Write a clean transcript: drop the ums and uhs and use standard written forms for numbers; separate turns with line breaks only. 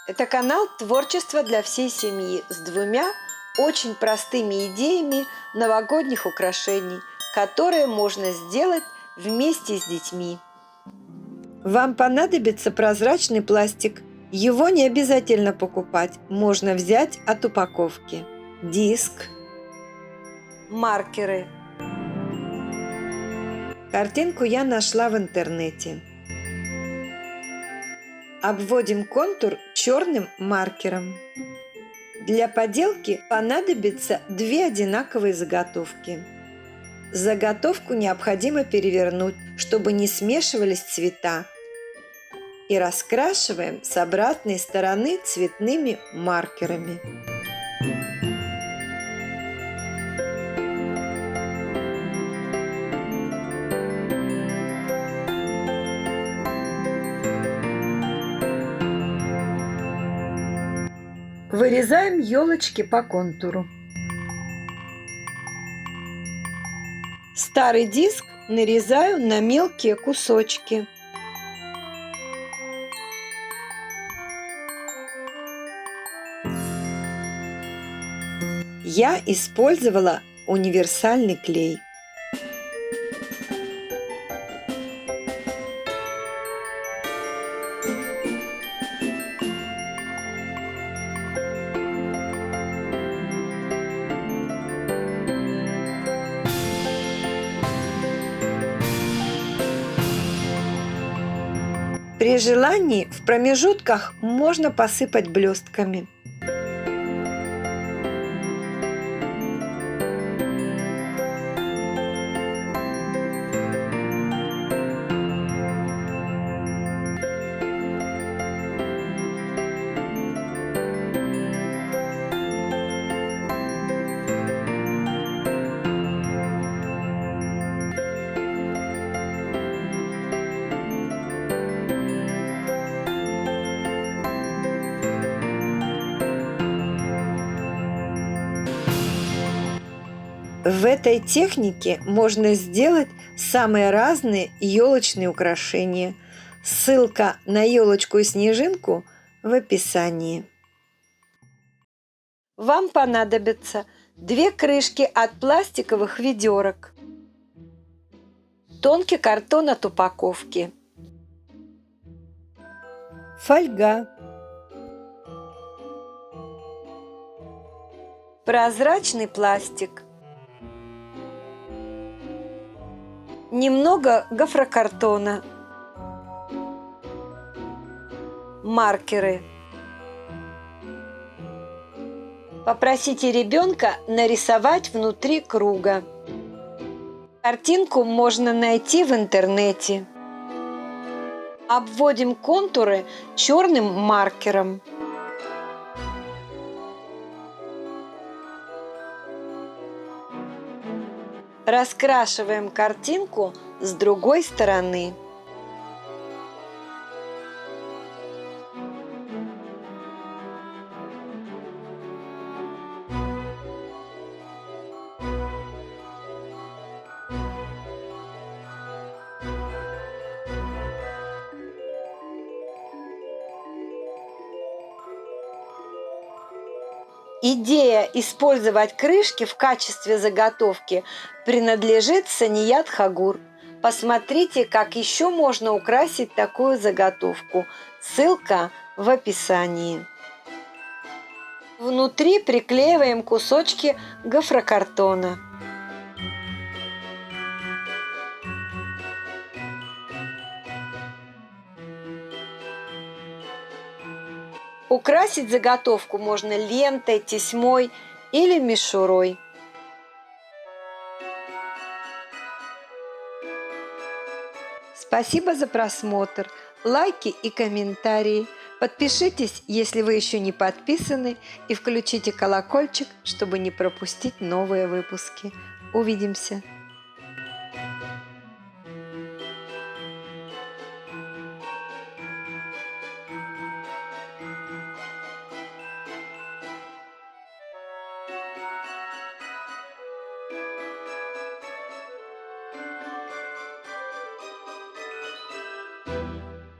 Это канал «Творчество для всей семьи» с двумя очень простыми идеями новогодних украшений, которые можно сделать вместе с детьми. Вам понадобится прозрачный пластик. Его не обязательно покупать, можно взять от упаковки. Диск, маркеры. Картинку я нашла в интернете. Обводим контур черным маркером. Для поделки понадобится две одинаковые заготовки. Заготовку необходимо перевернуть, чтобы не смешивались цвета. И раскрашиваем с обратной стороны цветными маркерами. Вырезаем елочки по контуру. Старый диск нарезаю на мелкие кусочки. Я использовала универсальный клей. При желании в промежутках можно посыпать блестками. В этой технике можно сделать самые разные елочные украшения. Ссылка на елочку и снежинку в описании. Вам понадобятся две крышки от пластиковых ведерок, тонкий картон от упаковки, фольга, прозрачный пластик, немного гофрокартона, маркеры. Попросите ребенка нарисовать внутри круга. Картинку можно найти в интернете. Обводим контуры черным маркером. Раскрашиваем картинку с другой стороны. Идея использовать крышки в качестве заготовки принадлежит Саният Хагур. Посмотрите, как еще можно украсить такую заготовку. Ссылка в описании. Внутри приклеиваем кусочки гофрокартона. Украсить заготовку можно лентой, тесьмой или мишурой. Спасибо за просмотр, лайки и комментарии. Подпишитесь, если вы еще не подписаны, и включите колокольчик, чтобы не пропустить новые выпуски. Увидимся!